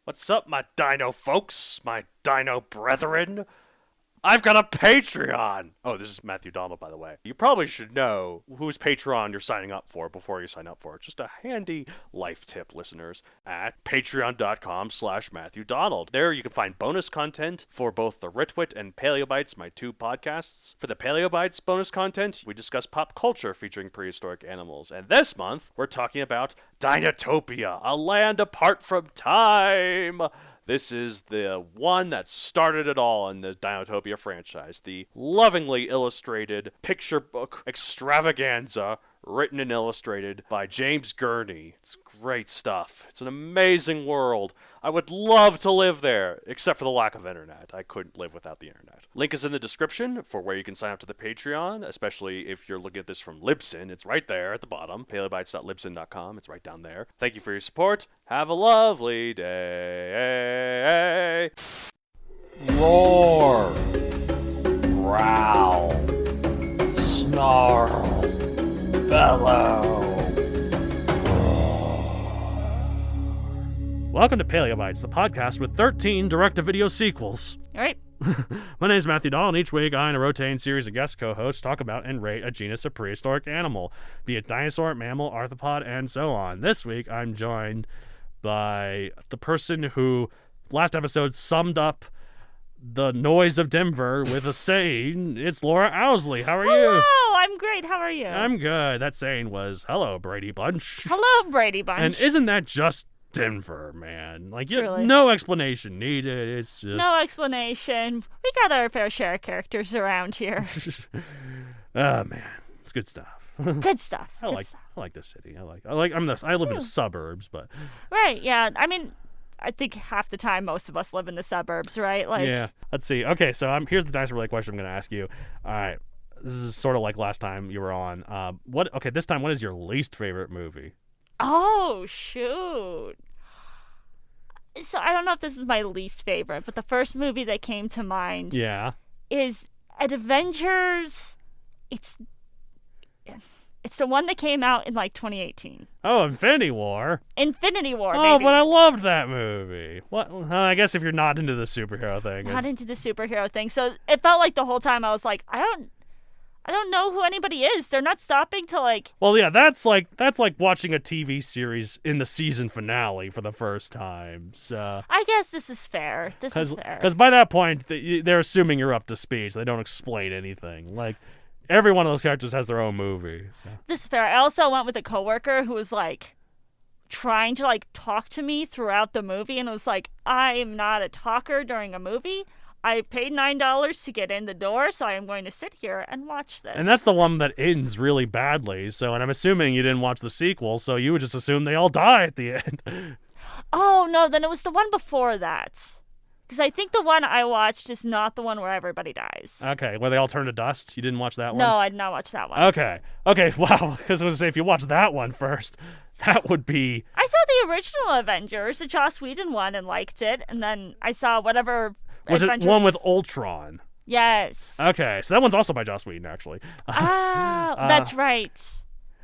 What's up, my dino folks, my dino brethren? I've got a Patreon! Oh, this is Matthew Donald, by the way. You probably should know whose Patreon you're signing up for before you sign up for it. Just a handy life tip, listeners, at patreon.com/Matthew Donald. There you can find bonus content for both the Ritwit and Paleobites, my two podcasts. For the Paleobites bonus content, we discuss pop culture featuring prehistoric animals. And this month, we're talking about Dinotopia, a land apart from time. This is the one that started it all in the Dinotopia franchise. The lovingly illustrated picture book extravaganza written and illustrated by James Gurney. It's great stuff. It's an amazing world. I would love to live there, except for the lack of internet. I couldn't live without the internet. Link is in the description for where you can sign up to the Patreon, especially if you're looking at this from Libsyn. It's right there at the bottom, paleobites.libsyn.com. It's right down there. Thank you for your support. Have a lovely day. Roar, growl, snarl, bellow. Welcome to Paleobites, the podcast with 13 direct-to-video sequels. All right. My name is Matthew Dahl, and each week I and a rotating series of guest co-hosts talk about and rate a genus of prehistoric animal, be it dinosaur, mammal, arthropod, and so on. This week I'm joined by the person who last episode summed up the noise of Denver with a saying. It's Laura Owsley. How are you? Hello, I'm great. How are you? I'm good. That saying was, hello, Brady Bunch. Hello, Brady Bunch. And isn't that just Denver, man? Like, Truly. no explanation needed. It's just... No explanation. We got our fair share of characters around here. Oh, man. It's good stuff. Good stuff. I like the city. I live in the suburbs, but Right, yeah. I mean, I think half the time most of us live in the suburbs, right? Like, yeah. Let's see. Okay, so here's the dinosaur related question I'm going to ask you. All right. This is sort of like last time you were on. This time, what is your least favorite movie? Oh, shoot. So I don't know if this is my least favorite, but the first movie that came to mind is Avengers. It's the one that came out in like 2018. Oh, Infinity War. Infinity War, Oh, baby. but I loved that movie. What? I guess if you're not into the superhero thing. Not into the superhero thing. So it felt like the whole time I was like, I don't know who anybody is. They're not stopping to like. Well, yeah, that's like watching a TV series in the season finale for the first time. So I guess this is fair. This is fair. Because by that point, they're assuming you're up to speed. So they don't explain anything. Like, every one of those characters has their own movie. So. This is fair. I also went with a coworker who was like trying to like talk to me throughout the movie, and was like, I am not a talker during a movie. I paid $9 to get in the door, so I am going to sit here and watch this. And that's the one that ends really badly. So, and I'm assuming you didn't watch the sequel, so you would just assume they all die at the end. Oh, no, then it was the one before that. Because I think the one I watched is not the one where everybody dies. Okay, where they all turn to dust? You didn't watch that one? No, I did not watch that one. Okay, wow, because I was going to say, if you watch that one first, that would be... I saw the original Avengers, the Joss Whedon one, and liked it, and then I saw whatever... Was it one with Ultron? Yes. Okay, so that one's also by Joss Whedon, actually. Oh, that's right.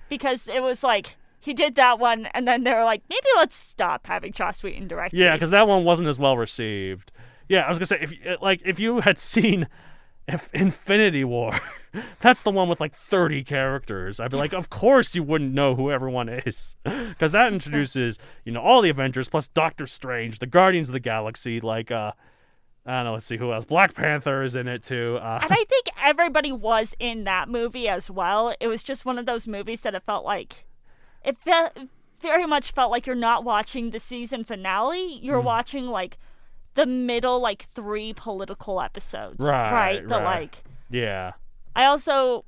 Because it was like, he did that one, and then they were like, maybe let's stop having Joss Whedon direct these. Yeah, because that one wasn't as well received. Yeah, I was going to say, if you had seen Infinity War, that's the one with like 30 characters. I'd be like, of course you wouldn't know who everyone is. Because that introduces, all the Avengers, plus Doctor Strange, the Guardians of the Galaxy, like, I don't know, let's see who else. Black Panther is in it too. And I think everybody was in that movie as well. It was just one of those movies that it very much felt like you're not watching the season finale. You're watching like the middle like 3 political episodes. Right. But like, yeah. I also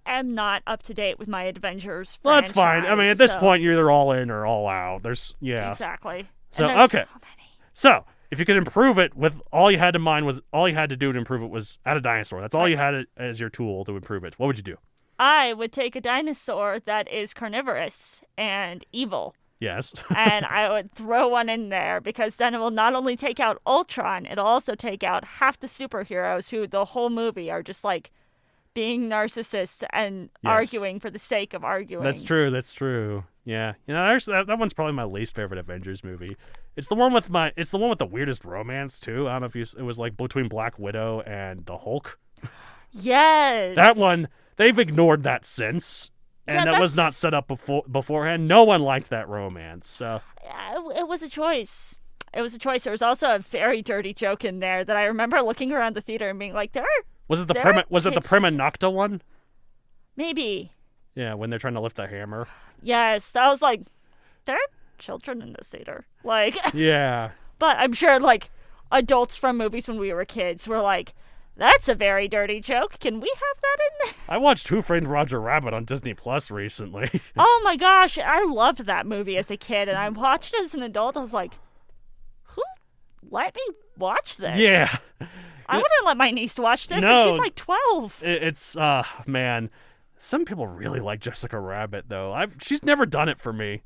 am not up to date with my Avengers franchise. Well, that's fine. I mean, at this point, you're either all in or all out. Exactly. So, and there's okay. so many. So, if you could improve it with all you had to do to improve it was add a dinosaur. That's all you had as your tool to improve it. What would you do? I would take a dinosaur that is carnivorous and evil. Yes. And I would throw one in there, because then it will not only take out Ultron, it'll also take out half the superheroes who the whole movie are just like being narcissists and arguing for the sake of arguing. That's true. Yeah. That one's probably my least favorite Avengers movie. It's the one with the weirdest romance too. I don't know if it was like between Black Widow and the Hulk. Yes. That one, they've ignored that since. And Yeah, that was not set up beforehand. No one liked that romance. So It was a choice. It was a choice. There was also a very dirty joke in there that I remember looking around the theater and being like, was it the There are Prima Nocta one? maybe. Yeah, when they're trying to lift a hammer. Yes. I was like, there are children in this theater. Like, Yeah. but I'm sure, like, adults from movies when we were kids were like, that's a very dirty joke. Can we have that in there? I watched Who Framed Roger Rabbit on Disney Plus recently. Oh my gosh, I loved that movie as a kid, and I watched it as an adult. I was like, who let me watch this? Yeah. I wouldn't let my niece watch this, No. and she's like 12. It's man, some people really like Jessica Rabbit though. She's never done it for me.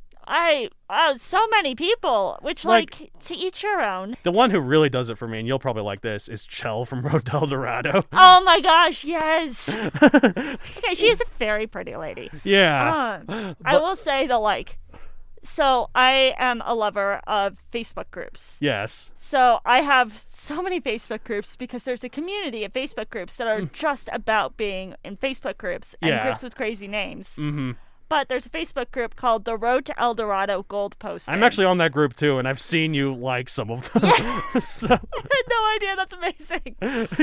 So many people, which, Like- to each your own. The one who really does it for me, and you'll probably like this, is Chell from Road to El Dorado. Oh my gosh, yes. Okay, she is a very pretty lady. Yeah. I will say that, like, so I am a lover of Facebook groups. Yes. So I have so many Facebook groups because there's a community of Facebook groups that are just about being in Facebook groups and Yeah. groups with crazy names. Mm-hmm. But there's a Facebook group called the Road to El Dorado Gold Posting. I'm actually on that group too, and I've seen you like some of them. So, I had no idea. That's amazing.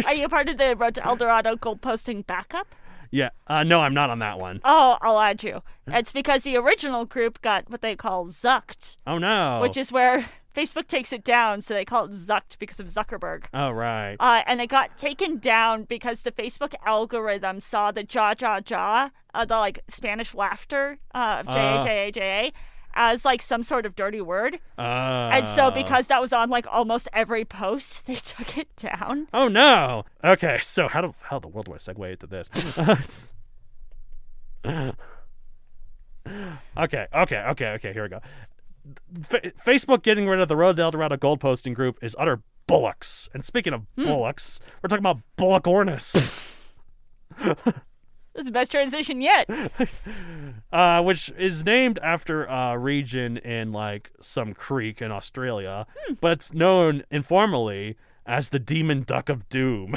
Are you part of the Road to El Dorado Gold Posting backup? yeah. No, I'm not on that one. Oh, I'll add you. It's because the original group got what they call zucked, Oh no. which is where Facebook takes it down, so they call it zucked because of Zuckerberg. Oh right. And it got taken down because the Facebook algorithm saw the jaw, the like Spanish laughter of J-A-J-A-J-A as like some sort of dirty word. And so because that was on like almost every post, they took it down. Oh no. Okay, so how the world do I segue into this? Okay. Here we go. Facebook getting rid of the Road to El Dorado gold posting group is utter bullocks. And speaking of bullocks, we're talking about Bullockornis, That's the best transition yet. which is named after a region in like some creek in Australia, but it's known informally as the Demon Duck of Doom.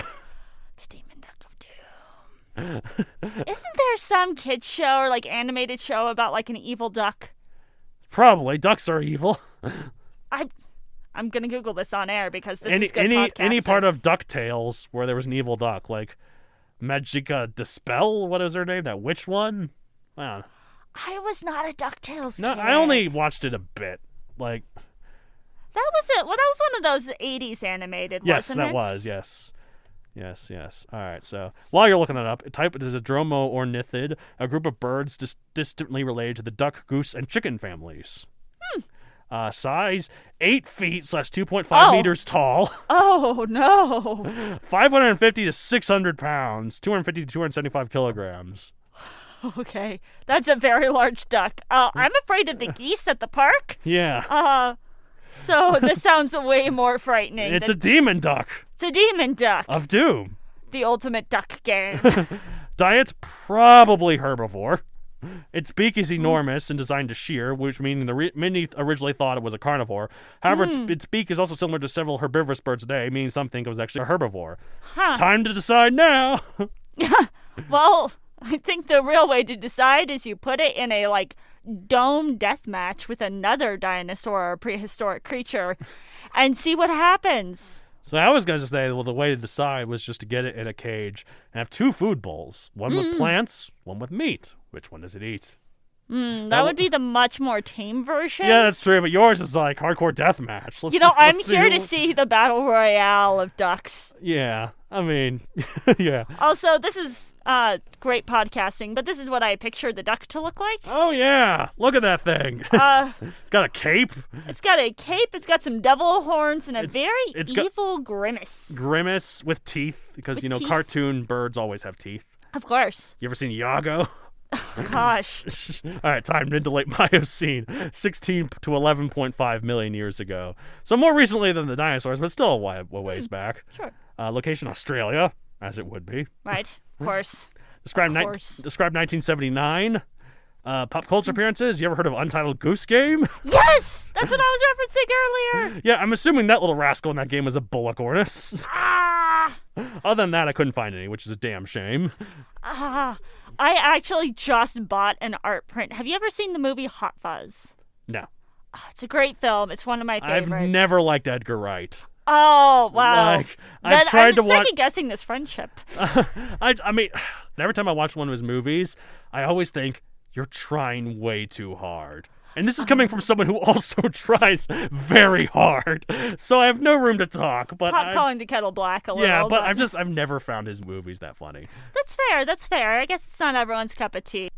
The Demon Duck of Doom. Isn't there some kids show or like animated show about like an evil duck? Probably ducks are evil. I'm gonna Google this on air because this Any is good podcasting. any part of DuckTales where there was an evil duck, like Magica Dispel, what is her name? That witch one? Wow. I was not a DuckTales No, kid. I only watched it a bit. Like, That was it. Well, that was one of those 80s animated, yes, wasn't it? that was, yes. Yes. All right, so while you're looking that up, type it as a dromornithid, a group of birds distantly related to the duck, goose, and chicken families. Size 8 feet / 2.5 Oh. meters tall, Oh, no. 550 to 600 pounds, 250 to 275 kilograms. Okay. That's a very large duck. I'm afraid of the geese at the park. Yeah. So this sounds way more frightening. It's a demon duck It's a demon duck. of doom. The ultimate duck game. Diet's probably herbivore. Its beak is enormous and designed to shear, which means many originally thought it was a carnivore. However, its beak is also similar to several herbivorous birds today, meaning some think it was actually a herbivore. Huh. Time to decide now. Well, I think the real way to decide is you put it in a, like, dome death match with another dinosaur or prehistoric creature and see what happens. So I was going to say, well, the way to decide was just to get it in a cage and have 2 food bowls, one with plants, one with meat. Which one does it eat? That would be the much more tame version. Yeah, that's true, but yours is like hardcore deathmatch. I'm let's here to who- see the battle royale of ducks. Yeah, I mean, yeah. Also, this is great podcasting, but this is what I pictured the duck to look like. Oh yeah, look at that thing. It's got a cape, It's got a cape, it's got some devil horns, and a very it's got- evil grimace. grimace with teeth, because With you know teeth? cartoon birds always have teeth. Of course. You ever seen Iago? Gosh. All right, time into late Miocene, 16 to 11.5 million years ago. So more recently than the dinosaurs, but still a ways back. Sure. Location Australia, as it would be. Right. Of course. Described Of course. described 1979. Pop culture appearances. You ever heard of Untitled Goose Game? Yes! That's what I was referencing earlier! Yeah, I'm assuming that little rascal in that game was a Bullockornis. Ah! Other than that, I couldn't find any, which is a damn shame. I actually just bought an art print. Have you ever seen the movie Hot Fuzz? No. It's a great film. It's one of my favorites. I've never liked Edgar Wright. Oh, wow. Like, I've tried to watch... I'm second-guessing this friendship. I mean, every time I watch one of his movies, I always think, you're trying way too hard. And this is coming from someone who also tries very hard. So I have no room to talk. But Pot calling the kettle black a little. Yeah, but I've never found his movies that funny. That's fair. I guess it's not everyone's cup of tea.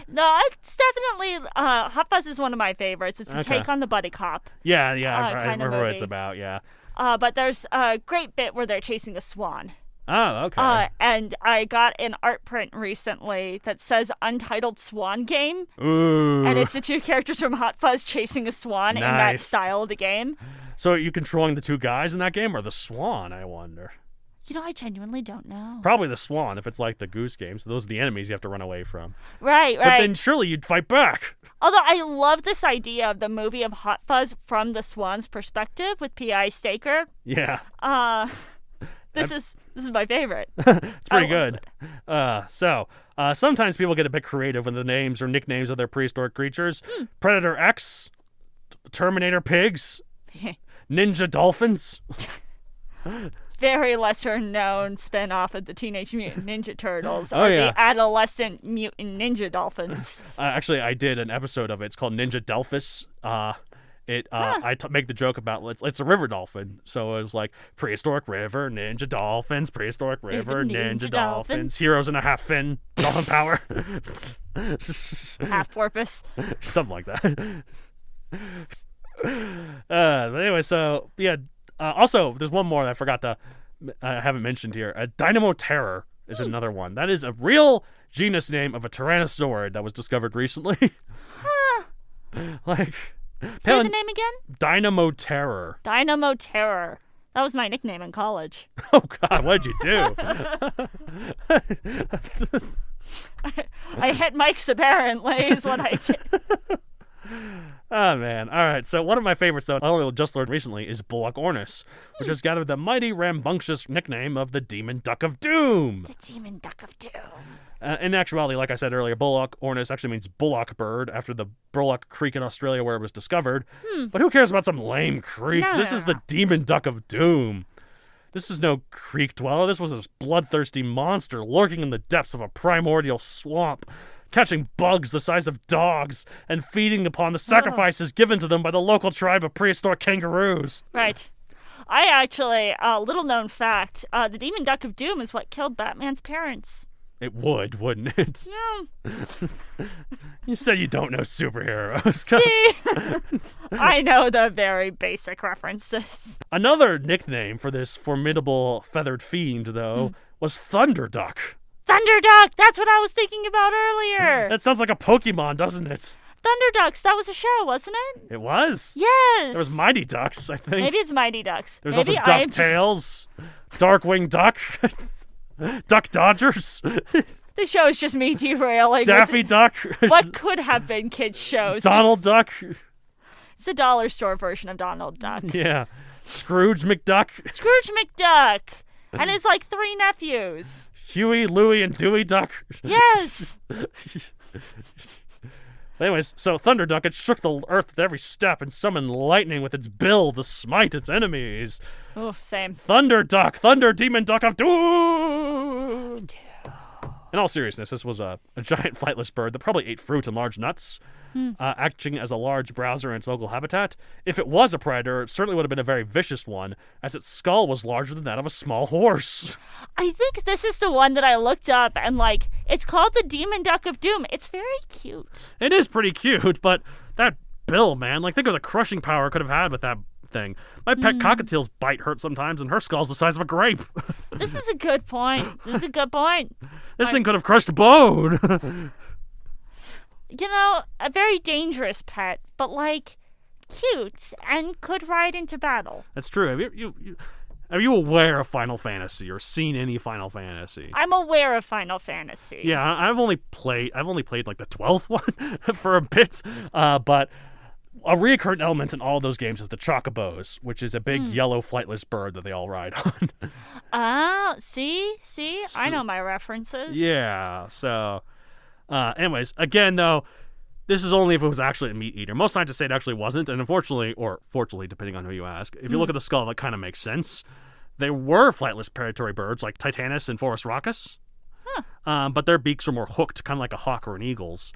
No, it's definitely Hot Fuzz is one of my favorites. It's a take on the buddy cop. Yeah, I remember what it's movie. about, yeah. But there's a great bit where they're chasing a swan. Oh, okay. And I got an art print recently that says Untitled Swan Game. Ooh. And it's the two characters from Hot Fuzz chasing a swan in that Nice. style of the game. So are you controlling the two guys in that game or the swan, I wonder? You know, I genuinely don't know. Probably the swan if it's like the goose game. So those are the enemies you have to run away from. Right. But then surely you'd fight back. Although I love this idea of the movie of Hot Fuzz from the swan's perspective with P.I. Staker. Yeah. This is my favorite. It's pretty good. Sometimes people get a bit creative with the names or nicknames of their prehistoric creatures. Predator X, Terminator Pigs, Ninja Dolphins. Very lesser known spin-off of the Teenage Mutant Ninja Turtles Oh, or yeah. the adolescent mutant ninja dolphins. Actually, I did an episode of it. It's called Ninja Delphis. I make the joke about it's a river dolphin, so it was like prehistoric river, ninja dolphins, prehistoric river, ninja dolphins, heroes in a half fin, dolphin power, Half porpoise. something like that. But anyway, so yeah. Also, there's one more that I forgot to I haven't mentioned here. Dynamo Terror is another one. That is a real genus name of a tyrannosaurid that was discovered recently. Like. Say the name again? Dynamo Terror. Dynamo Terror. That was my nickname in college. Oh, God, what'd you do? I hit mics, apparently, is what I did. Oh, man. All right, so one of my favorites, though, I only just learned recently, is Bullockornis, which has gathered the mighty rambunctious nickname of the Demon Duck of Doom. The Demon Duck of Doom. In actuality, like I said earlier, Bullockornis actually means bullock bird after the Bullock Creek in Australia where it was discovered. But who cares about some lame creek? No. This is the Demon Duck of Doom. This is no creek dweller. This was a bloodthirsty monster lurking in the depths of a primordial swamp, catching bugs the size of dogs and feeding upon the sacrifices given to them by the local tribe of prehistoric kangaroos. Right. I actually, little known fact, the Demon Duck of Doom is what killed Batman's parents. It would, wouldn't it? No. You said you don't know superheroes. See? I know the very basic references. Another nickname for this formidable feathered fiend, though, was Thunderduck. Thunderduck! That's what I was thinking about earlier! That sounds like a Pokemon, doesn't it? Thunderducks, that was a show, wasn't it? It was? Yes! There was Mighty Ducks, I think. Maybe it's Mighty Ducks. There's Maybe also DuckTales, Darkwing Duck, Duck Dodgers, The show is just me derailing. Daffy Duck, What could have been kids' shows? Donald Duck. It's a dollar store version of Donald Duck. Yeah. Scrooge McDuck, Scrooge McDuck! And his, 3 nephews. Huey, Louie, and Dewey Duck. Yes! Anyways, so Thunderduck, it shook the earth with every step and summoned lightning with its bill to smite its enemies. Oh, same. Thunderduck, Thunder Demon Duck of Doom! In all seriousness, this was a giant flightless bird that probably ate fruit and large nuts, acting as a large browser in its local habitat. If it was a predator, it certainly would have been a very vicious one, as its skull was larger than that of a small horse. I think this is the one that I looked up and, it's called the Demon Duck of Doom. It's very cute. It is pretty cute, but that bill, man, think of the crushing power it could have had with that thing. My pet cockatiel's bite hurts sometimes, and her skull's the size of a grape. This is a good point. This thing could have crushed bone. A very dangerous pet, but, cute and could ride into battle. That's true. Are you aware of Final Fantasy or seen any Final Fantasy? I'm aware of Final Fantasy. Yeah, I've only played like the 12th one for a bit, but a recurrent element in all those games is the chocobos, which is a big yellow flightless bird that they all ride on. Oh, see, I know my references. Yeah. So, anyways, again though, this is only if it was actually a meat eater. Most scientists say it actually wasn't, and unfortunately, or fortunately, depending on who you ask, if you look at the skull, that kind of makes sense. They were flightless predatory birds like Titanus and Forest Raucus, but their beaks were more hooked, kind of like a hawk or an eagle's,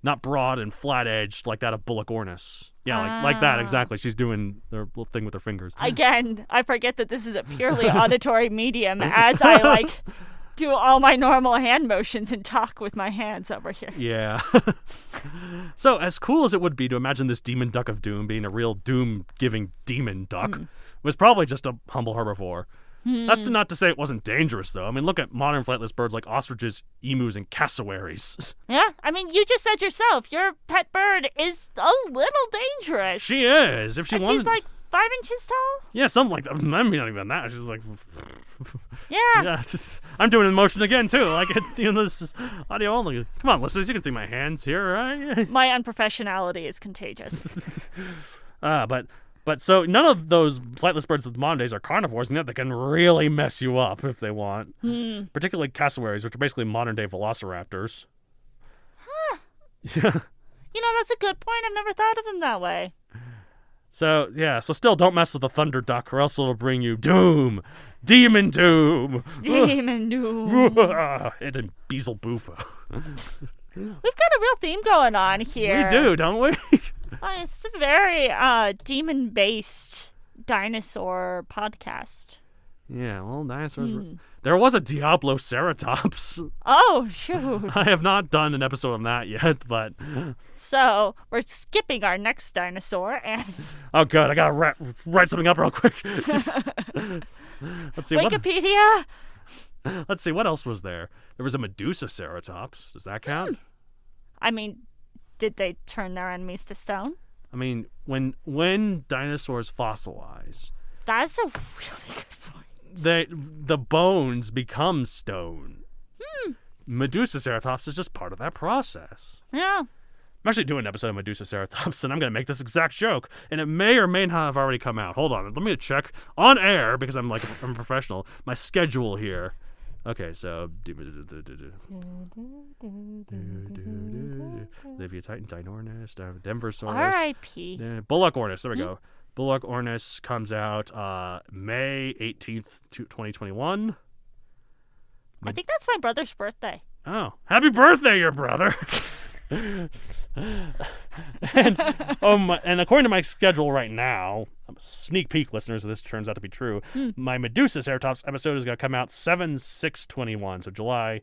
not broad and flat-edged like that of Bullockornis. Yeah, like that, exactly. She's doing their little thing with her fingers. Again, I forget that this is a purely auditory medium as I, do all my normal hand motions and talk with my hands over here. Yeah. So, as cool as it would be to imagine this demon duck of doom being a real doom-giving demon duck, was probably just a humble herbivore. That's not to say it wasn't dangerous, though. I mean, look at modern flightless birds like ostriches, emus, and cassowaries. Yeah, I mean, you just said yourself, your pet bird is a little dangerous. She is. If she and wanted... she's like 5 inches tall? Yeah, something like that. I mean, not even that. She's like... Yeah. I'm doing the motion again, too. Like, this is audio only. Come on, listeners, you can see my hands here, right? My unprofessionality is contagious. But so none of those flightless birds of the modern days are carnivores, and yet they can really mess you up if they want. Particularly cassowaries, which are basically modern-day velociraptors. Huh. Yeah. That's a good point. I've never thought of them that way. So, yeah, still don't mess with the thunder duck, or else it'll bring you doom. Demon doom. Demon doom. And a Beelzebufo. We've got a real theme going on here. We do, don't we? It's a very demon-based dinosaur podcast. Yeah, well, dinosaurs... There was a Diabloceratops. Oh, shoot. I have not done an episode on that yet, but... So, we're skipping our next dinosaur, and... Oh, good. I gotta write something up real quick. Let's see. Wikipedia! Let's see, what else was there? There was a Medusaceratops. Does that count? I mean, did they turn their enemies to stone? I mean, when dinosaurs fossilize... That's a really good point. The bones become stone. Medusaceratops is just part of that process. Yeah. I'm actually doing an episode of Medusaceratops, and I'm going to make this exact joke, and it may or may not have already come out. Hold on, let me check on air, because I'm a professional, my schedule here. Okay, so... Livia Titan, Dinornis, Denversaurus... R.I.P. Bullockornis, there we go. Bullockornis comes out May 18th, 2021. I think that's my brother's birthday. Oh, happy birthday, your brother! and according to my schedule right now, sneak peek listeners, if this turns out to be true, my Medusaceratops episode is going to come out 7/6/21, so July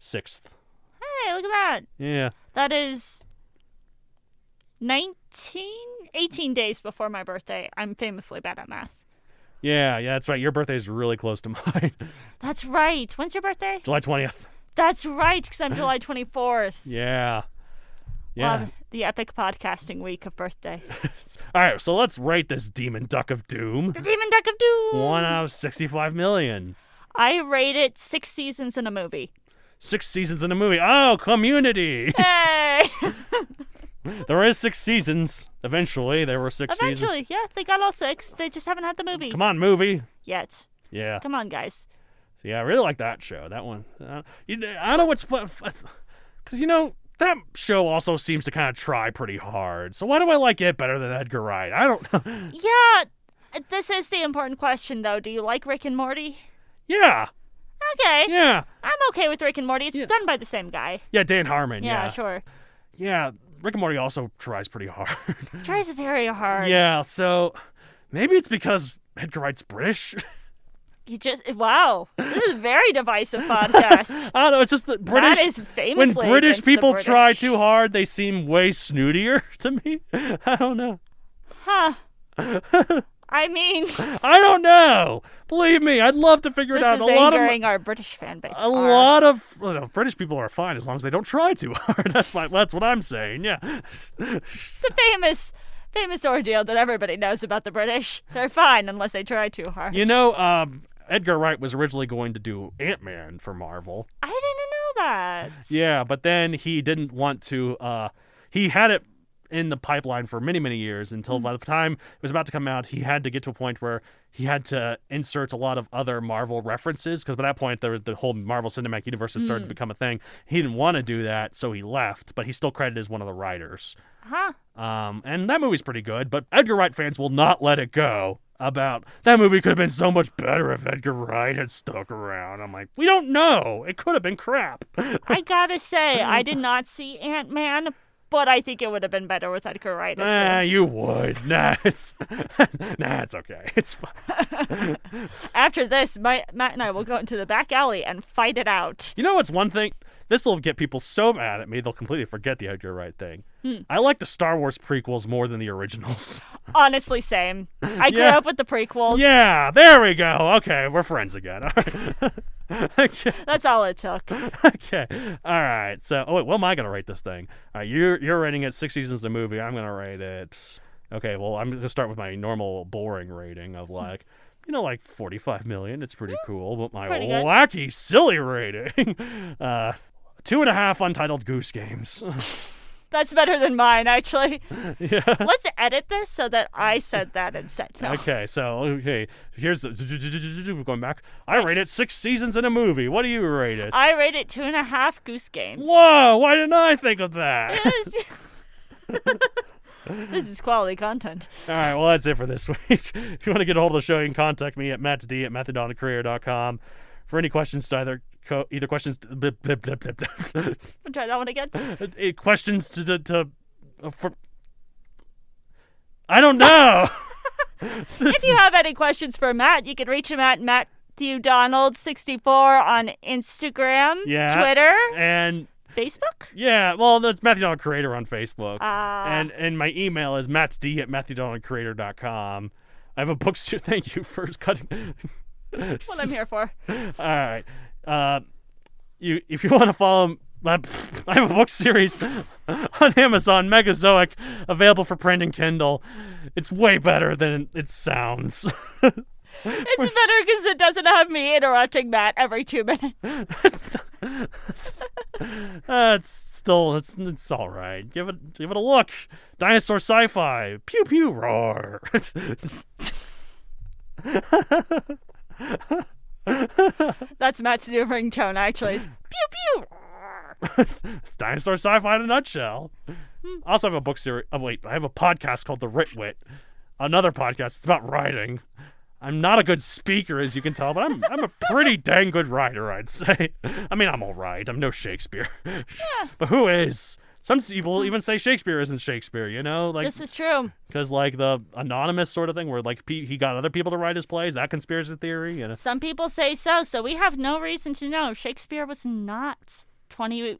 6th. Hey, look at that. Yeah. That is 18 days before my birthday. I'm famously bad at math. Yeah, that's right. Your birthday is really close to mine. That's right. When's your birthday? July 20th. That's right, because I'm July 24th. Yeah. Yeah. The epic podcasting week of birthdays. All right, so let's rate this demon duck of doom. The demon duck of doom. 1 out of 65 million. I rate it 6 seasons in a movie. 6 seasons in a movie. Oh, Community. Hey. There is 6 seasons. Eventually, there were 6 seasons. Eventually, yeah, they got all 6. They just haven't had the movie. Come on, movie. Yet. Yeah. Come on, guys. So, yeah, I really like that show. That one. I don't know what's fun. Because, that show also seems to kind of try pretty hard. So why do I like it better than Edgar Wright? I don't know. Yeah, this is the important question, though. Do you like Rick and Morty? Yeah. Okay. Yeah. I'm okay with Rick and Morty. It's done by the same guy. Yeah, Dan Harmon. Yeah, sure. Yeah, Rick and Morty also tries pretty hard. Tries very hard. Yeah, so maybe it's because Edgar Wright's British. Wow. This is a very divisive podcast. I don't know, it's just that British... That is famously when British against the people British. try too hard, they seem way snootier to me. I don't know. Huh. I mean... I don't know. Believe me, I'd love to figure it out. This is angering our British fan base. A lot of British people are fine as long as they don't try too hard. That's what I'm saying, yeah. The famous famous ordeal that everybody knows about the British. They're fine unless they try too hard. You know, Edgar Wright was originally going to do Ant-Man for Marvel. I didn't know that. Yeah, but then he didn't want to. He had it in the pipeline for many, many years until by the time it was about to come out, he had to get to a point where he had to insert a lot of other Marvel references, because by that point, there was the whole Marvel Cinematic Universe had started to become a thing. He didn't want to do that, so he left, but he's still credited as one of the writers. Huh? And that movie's pretty good, but Edgar Wright fans will not let it go about that movie could have been so much better if Edgar Wright had stuck around. I'm like, we don't know. It could have been crap. I gotta say, I did not see Ant-Man, but I think it would have been better with Edgar Wright. You would. Nah, it's okay. It's fine. After this, Matt and I will go into the back alley and fight it out. You know what's one thing? This will get people so mad at me, they'll completely forget the Edgar Wright thing. I like the Star Wars prequels more than the originals. Honestly, same. I grew up with the prequels. Yeah, there we go. Okay, we're friends again. All right. Okay. That's all it took. Okay. All right. So, what am I going to rate this thing? All right, you're rating it 6 seasons the movie. I'm going to rate it. Okay, well, I'm going to start with my normal boring rating of like 45 million. It's pretty cool. But my Pretty good. wacky, silly rating, 2.5 Untitled Goose Games. That's better than mine, actually. Yeah. Let's edit this so that I said that instead. No. Okay, here's the going back. I rate it 6 seasons in a movie. What do you rate it? I rate it 2.5 Goose Games. Whoa! Why didn't I think of that? This is quality content. All right, well, that's it for this week. If you want to get a hold of the show, you can contact me at mattd@matthewdoncareer.com for any questions to either questions. Try that one again. Questions for. I don't know. If you have any questions for Matt, you can reach him at MatthewDonald64 on Instagram, Twitter, and Facebook. Yeah, well, that's Matthew Donald Creator on Facebook, Ah. and my email is mattsd@matthewdonaldcreator.com. I have a book. Thank you for cutting. What I'm here for. All right. If you want to follow, I have a book series on Amazon, Megazoic, available for print and Kindle. It's way better than it sounds. It's better because it doesn't have me interrupting Matt every 2 minutes. It's all right. Give it a look. Dinosaur sci-fi. Pew pew roar. That's Matt's new ringtone, actually. It's pew pew. Dinosaur sci-fi in a nutshell. I also have a book series. I have a podcast called The Writ Wit. Another podcast. It's about writing. I'm not a good speaker, as you can tell, but I'm a pretty dang good writer, I'd say. I mean, I'm all right. I'm no Shakespeare. Yeah. But who is? Some people even say Shakespeare isn't Shakespeare, Like, This is true. because, like, the anonymous sort of thing where, like, he got other people to write his plays, that conspiracy theory. Some people say so we have no reason to know Shakespeare was not 20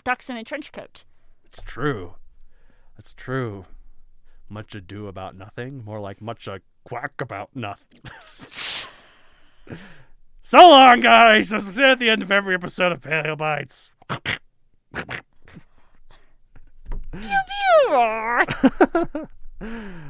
ducks in a trench coat. It's true. That's true. Much ado about nothing. More like much a quack about nothing. So long, guys. As we say at the end of every episode of Paleo Bites. Pew pew.